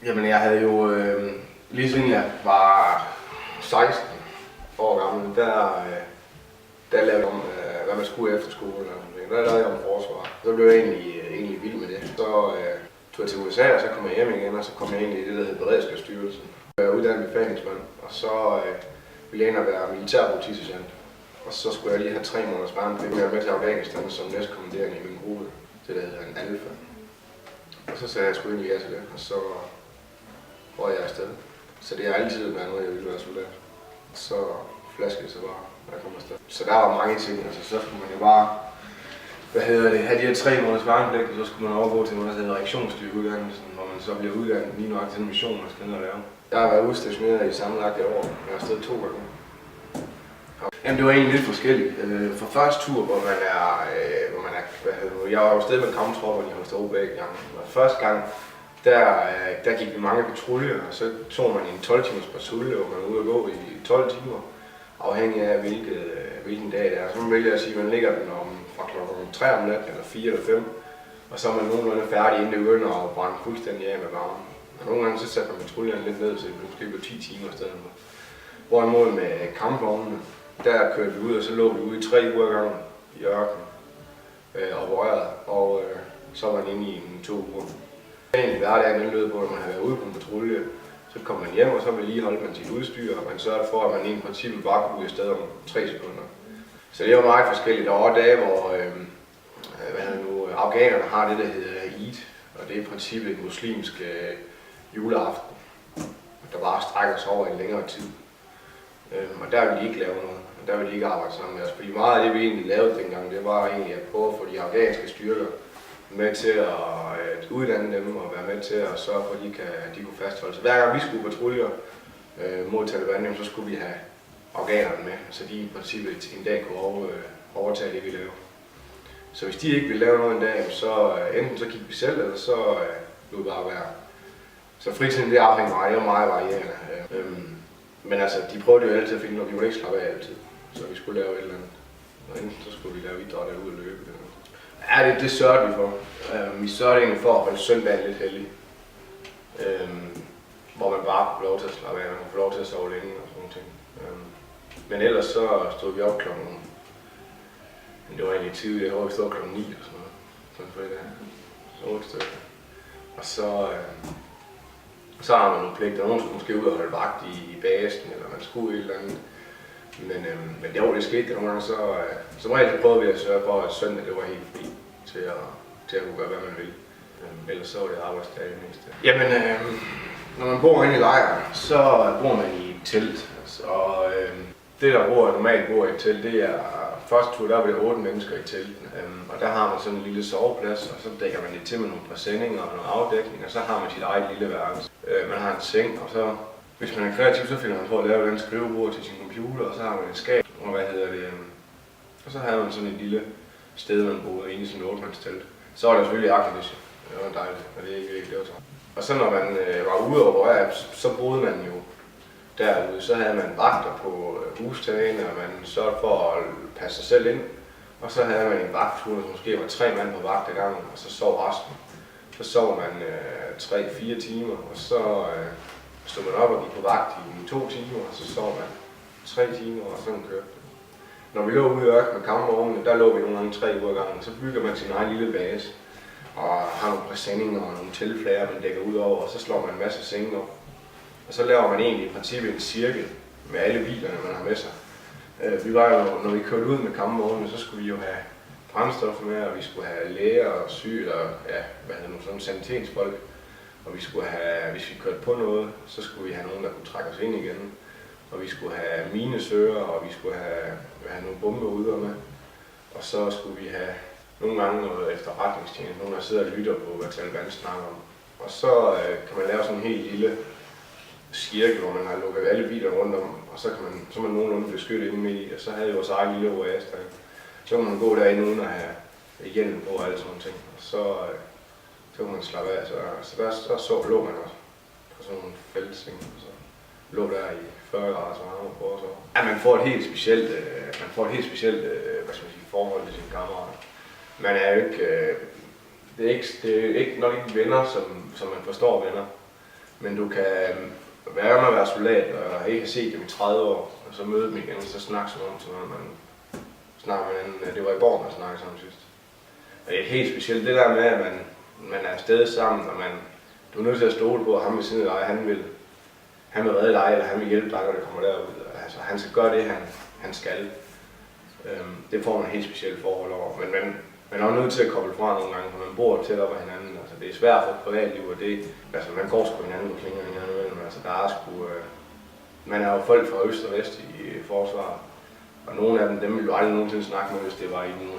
Jamen jeg havde jo, lige siden jeg var 16 år gammel, der lavede jeg om, hvad man skulle efter skolen. Der lavede jeg om forsvar. Så blev jeg egentlig vild med det. Så tog jeg til USA, og så kom jeg hjem igen, og så kom jeg ind i det, der hed Beredskabsstyrelsen. Jeg er uddannet befalingsmand, og så ville jeg ind og være militærpolitisergent. Og så skulle jeg lige have 3 måneders værnepligt med til Afghanistan som næstkommanderende i min gruppe. Det der hedder en alfa. Og så sagde jeg sgu egentlig ja til det, og så var jeg afsted. Så det har altid været noget, jeg ville være soldat. Så flaskede det så bare, når jeg kom afsted. Så der var mange ting, altså så skulle man jo bare, have de her 3 måneders værnepligt, og så skulle man overgå til noget, der hedder reaktionsstyrkeuddannelsen, hvor man så bliver uddannet lige nok til den mission, man skal ned og lave. Jeg har været udstationeret i sammenlagt et år, jeg har afsted 2 gange. Jamen det var egentlig lidt forskelligt. For første tur, hvor man er, jeg var jo afsted med kamptropperne i Holstebro begge gange. Og første gang, der gik vi mange patruljer, og så tog man en 12-timers patrulje, hvor man var ude at gå i 12 timer, afhængig af hvilken dag det er. Så man vælger at sige, at man ligger den fra klokken 3 om natten, eller 4 eller 5, og så er man nogenlunde færdig, inden det begynder at brænde fuldstændig af med varmen. Og nogle gange så satte man patruljerne lidt ned, så det måske blev 10 timer i stedet for. Hvorimod med kampvognene, der kørte vi ud, og så lå vi ude i 3 uger ad gangen i ørkenen og rørede, og så var man inde i 2 uger. Egentlig hverdagen den lød på, når man havde været ude på en patrulje, så kom man hjem, og så vedligeholdt man sit udstyr, og man sørgede for, at man i princippet bare kunne ud i stedet om 3 sekunder. Så det var meget forskelligt. Der var dage, hvor afghanerne har det, der hedder Eid, og det er i princippet en muslimsk juleaften, der bare strækker sig over en længere tid. Og der ville de ikke lave noget, og der ville de ikke arbejde sammen med os. Fordi meget af det, vi egentlig lavede dengang, det var egentlig at prøve at få de afghanske styrker med til at uddanne dem og være med til at sørge for, at de kunne fastholde sig. Hver gang vi skulle patruljer mod Taliban, så skulle vi have afghanerne med, så de i princippet en dag kunne overtage det, vi lavede. Så hvis de ikke ville lave noget en dag, så enten så gik vi selv, eller så lod vi bare være. Så fritiden det afhænger meget varierende. Men altså, de prøvede jo altid at finde, og vi kunne ikke slappe af altid. Så vi skulle lave et eller andet. Og enten så skulle vi lave idræt eller ud og løbe. Ja, det sørgede vi for. Vi sørgede egentlig for at holde søndagen lidt heldig. Hvor man bare kunne få lov til at slappe af, man kunne få lov til at sove længe og sådan nogle ting. Men ellers så stod vi op klokken, det var egentlig tidligt, jeg tror vi stod klokken 9 eller sådan noget. Sådan for det der. 8 stykker. Og så har man nogle pligter. Nogen skulle måske ud og holde vagt i basen, eller man skulle et eller andet. Men det skete det nogle gange, så som regel prøvede vi at sørge for, at søndag det var helt fri til at kunne gøre, hvad man ville. Ellers så var det arbejdsdag det meste. Jamen, når man bor inde i lejren, så bor man i et telt. Og det der normalt bor i et telt, det er første tur, der er vi 8 mennesker i telten. Og der har man sådan en lille soveplads, og så dækker man det til med nogle præsendinger og nogle afdækninger, og så har man sit eget lille værelse. Man har en seng, og så hvis man er kreativ, så finder man på at lave et skrivebord til sin computer, og så har man en skab, og og så har man sådan et lille sted, man boede inde i sådan en 8-mandstelt. Så var der selvfølgelig aircondition. Det var dejligt, og det er ikke virkelig så. Og så når man var ude og operere, så boede man jo derude. Så havde man vagter på hustagene, og man sørgede for at passe sig selv ind. Og så havde man en vagthund, som måske var 3 mand på vagt ad gangen, og så sov resten. Så sov man 3-4 timer, og så stod man op og gik på vagt i 2 timer, og så sov man 3 timer, og sådan kørte det. Når vi lå ude i ørkenen med kampvognene, der lå vi nogle gange 3 uger ad gangen, så bygger man sin egen lille base, og har nogle præsendinger og nogle teltflager, man dækker ud over, og så slår man en masse senge op. Og så laver man egentlig i princippet en cirkel med alle bilerne, man har med sig. Vi var jo, når vi kørte ud med kampvognene, så skulle vi jo have brændstof med, og vi skulle have læger og syge, og sådan sanitetsfolk. Og vi skulle have, hvis vi kørte på noget, så skulle vi have nogen, der kunne trække os ind igen. Og vi skulle have minesøger, og vi skulle have nogle bombeuder med. Og så skulle vi have nogle gange noget efterretningstjeneste, nogen der sidder og lytter på, hvad Taliban snakker om. Og så kan man lave sådan en helt lille cirkel, hvor man har lukket alle biler rundt om, og så er man nogenlunde beskyttet inde midt i, og så havde vi vores egen lille oas der. Så kunne man gå derinde uden at have hjelm på og alle sådan nogle ting. Og så kunne man slappe af, så lå man også på sådan nogle feltseng, og så lå der i 40 grader så varme på os. Ja, man får et helt specielt, forhold til sine kammerater. Man er jo ikke, det er ikke nok ikke venner, som man forstår venner. Men du kan være med at være soldat og ikke have set dem i 30 år, og så møde dem igen, og så snakke som om, man snakker med hinanden. Det var i går, man snakkede sammen sidst. Og det er helt specielt det der med, at man er afsted sammen, og du er nødt til at stole på, at ham ved siden af dig, han vil redde dig, eller han vil hjælpe dig, når det kommer derud. Altså, han skal gøre det, han skal. Det får man et helt specielt forhold over. Men man er jo nødt til at koble fra nogle gange, for man bor tæt op ad hinanden. Altså, det er svært for et privatliv, og man går sgu hinanden på klinger hinanden. Altså, der er sgu, man er jo folk fra øst og vest i forsvaret. Og nogle af dem vil du aldrig nogensinde snakke med, hvis det var i den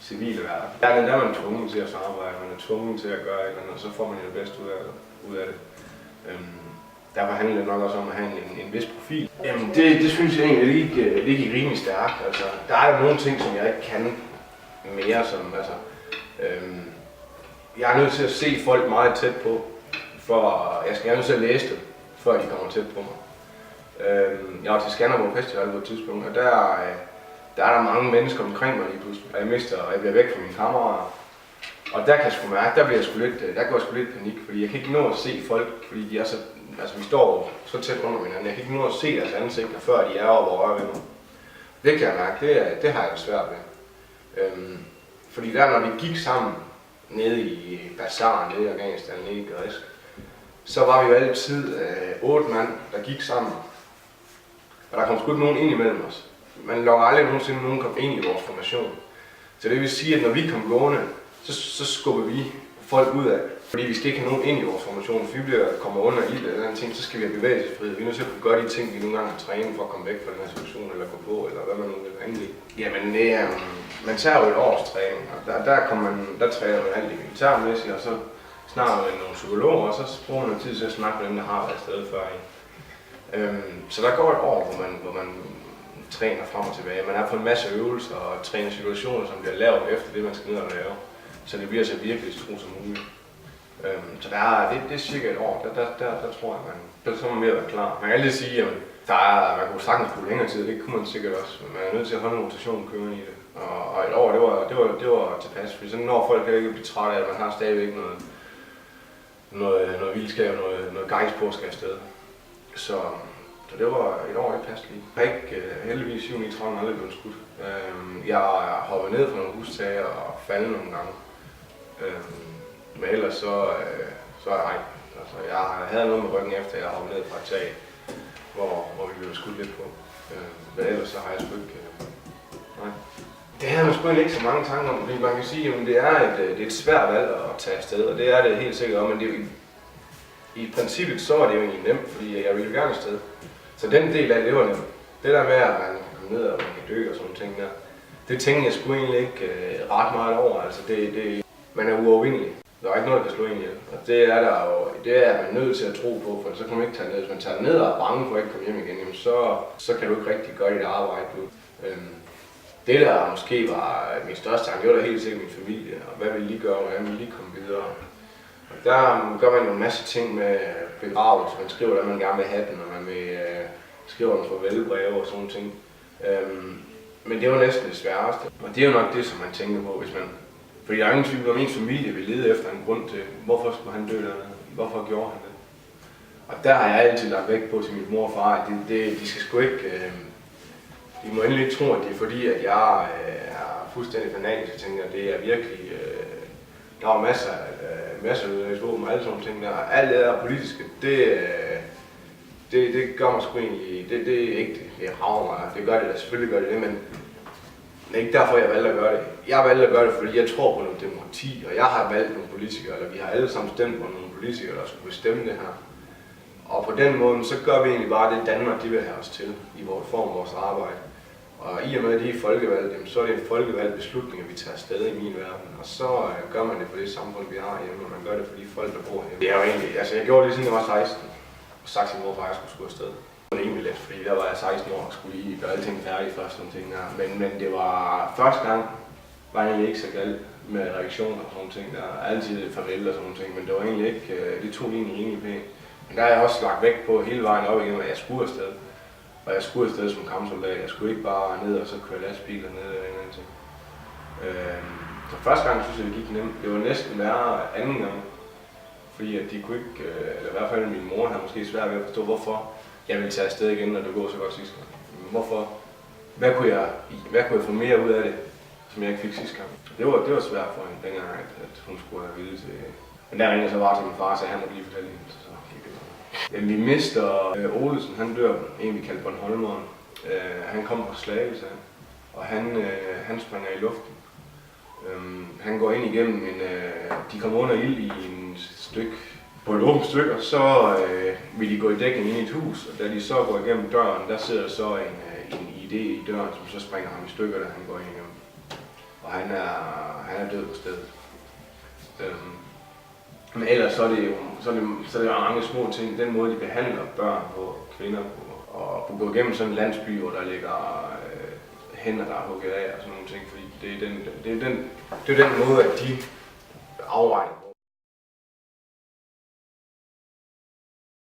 civile verden. Der er man tvunget til at samarbejde, man er tvunget til at gøre et eller andet, og så får man det bedste ud af det. Derfor handler det nok også om at have en vis profil. Jamen det synes jeg egentlig ikke er rimelig stærkt. Altså, der er jo nogle ting, som jeg ikke kan mere. Jeg er nødt til at se folk meget tæt på, jeg skal nødt til at læse dem, før de kommer tæt på mig. Jeg var til Skanderborg Festival på et tidspunkt, og der er der mange mennesker omkring mig lige pludselig. Jeg bliver væk fra mine kammerater. Og der kan jeg sgu mærke, der går jeg sgu lidt panik, fordi jeg kan ikke nå at se folk, fordi de er så, altså vi står så tæt under hinanden. Jeg kan ikke nå at se deres ansigter, før de er oppe og rører ved mig. Det kan jeg mærke, det har jeg svært ved. Fordi der, når vi gik sammen nede i Bazaren, nede i Afghanistan, nede i Græsk, så var vi jo altid 8 mand, der gik sammen. Og der kom sgu ikke nogen ind imellem os. Man lokker aldrig nogensinde nogen kom ind i vores formation. Så det vil sige, at når vi kom gående, så skubber vi folk ud af. Fordi vi skal ikke have nogen ind i vores formation. Hvis vi kommer under i det eller andet ting, så skal vi have bevægelsesfrihed. Vi er nødt til at kunne gøre de ting, vi nogle gange har trænet for at komme væk fra den her situation, eller gå på, eller hvad man nu vil angive. Jamen, man tager jo et års træning, og der træner man alt det militærmæssigt, og så snakker man med nogle psykologer, og så bruger man tid til at snakke med dem, der har været afsted før. Så der går et år, hvor man træner frem og tilbage. Man er på en masse øvelser og træner situationer, som bliver lavet efter det, man skal ned og lave. Så det bliver så virkelig tro som muligt. Så det er cirka et år. Der tror jeg, så er man ved at være klar. Man kan altid sige, at man kunne sagtens bruge længere tid, det kunne man sikkert også. Men man er nødt til at holde en rotation kørende i det. Og et år, det var tilpas, fordi så når folk kan ikke blive trætte af, at man har stadigvæk noget vildskab, noget gejst på at skal afsted. Så det var et år i pas lige. Jeg har ikke heldigvis 7-9-13 aldrig blevet skudt. Jeg har hoppet ned fra nogle hustager og faldet nogle gange. Men ellers så er jeg ikke. Altså, jeg havde noget med ryggen efter, jeg hoppede ned fra et tag, hvor vi blev skudt lidt på. Men ellers så har jeg sgu ikke. Nej. Det havde man sgu ikke så mange tanker om, fordi man kan sige, at det er et svært valg at tage afsted, og det er det helt sikkert om, men det er jo, i princippet så er det jo egentlig nemt, fordi jeg ville gerne afsted. Så den del af det var nemt. Det der med, at man kan komme ned og man kan dø og sådan ting der, det tænkte jeg sgu egentlig ikke ret meget over. Altså man er uovervindelig. Der er ikke noget, der kan slå en ihjel. Og det er man nødt til at tro på, for så kan man ikke tage ned. Hvis man tager ned og er bange for at ikke komme hjem igen, jamen så kan du ikke rigtig gøre dit arbejde. Det der måske var min største tanke, det var da helt sikkert min familie, og hvad vil de gøre, og hvordan vil de komme videre. Og der gør man jo en masse ting med begravelse, man skriver, at man gerne vil have den, og man skriver nogle farvelbreve og sådan ting. Men det var næsten det sværeste, og det er jo nok det, som man tænker på, hvis man. Fordi der er ingen tvivl om, ens familie vil lede efter en grund til, hvorfor skulle han dø dernede, hvorfor gjorde han det. Og der har jeg altid lagt vægt på til min mor og far, at de skal sgu ikke. De må endelig ikke tro, at det er fordi, at jeg er fuldstændig fanatisk og tænker, at det er virkelig. Der var masser af våben og alle sådan ting der. Alt det der politiske, det gør mig sgu egentlig. Det er ikke det rager mig. Det gør det da, selvfølgelig gør det, men det er ikke derfor, jeg valgte at gøre det. Jeg valgte at gøre det, fordi jeg tror på noget demokrati, og jeg har valgt nogle politikere, eller vi har alle sammen stemt på nogle politikere, der skulle bestemme det her. Og på den måde, så gør vi egentlig bare det, Danmark de vil have os til i vores arbejde. Og i og med, at de er folkevalgt, så er det en folkevalgt beslutning, at vi tager afsted i min verden. Og så gør man det for det samfund, vi har hjemme, og man gør det for de folk, der bor hjemme. Det er jo egentlig, altså jeg gjorde det siden jeg var 16, og sagt til mor, at jeg skulle afsted. Det var egentlig let, fordi der var jeg 16 år og skulle lige gøre alting færdigt først, sådan ting der. Men det var første gang, var egentlig ikke så galt med reaktioner og sådan ting der. Altid farvel og sådan ting, men det var egentlig ikke, det tog egentlig rimelig pænt. Men der har jeg også lagt vægt på hele vejen op igen, at jeg skulle afsted. Og jeg skulle afsted som kampsoldat. Jeg skulle ikke bare ned og så køre lastbiler ned eller en anden ting. Så første gang synes jeg, det gik nemt. Det var næsten værre anden gang. Fordi at de kunne ikke, eller i hvert fald min mor havde måske svært ved at forstå, hvorfor jeg ville tage afsted igen, når det går så godt sidste gang. Hvorfor? Hvad kunne jeg få mere ud af det, som jeg ikke fik sidste gang? Det var svært for hende dengang, at hun skulle have ville til. Men der ringede så bare til min far, så han måtte lige fortælle hende. Så gik det bare. Vi mister Olesen, han dør, en vi kaldte Bornholmeren. Han kom fra Slagelse, og han springer i luften. Han går ind igennem de kommer under ild i en stykke, på et åbent stykke, og så vil de gå i dækning ind i et hus, og da de så går igennem døren, der sidder så en idé i døren, som så springer ham i stykker, da han går ind igennem. Og han er død på stedet. Men ellers så er det jo mange små ting, den måde de behandler børn på, kvinder på, og gå igennem sådan en landsby, hvor der ligger hænder, der er hugget af og sådan nogle ting, fordi det er den måde, at de afregner.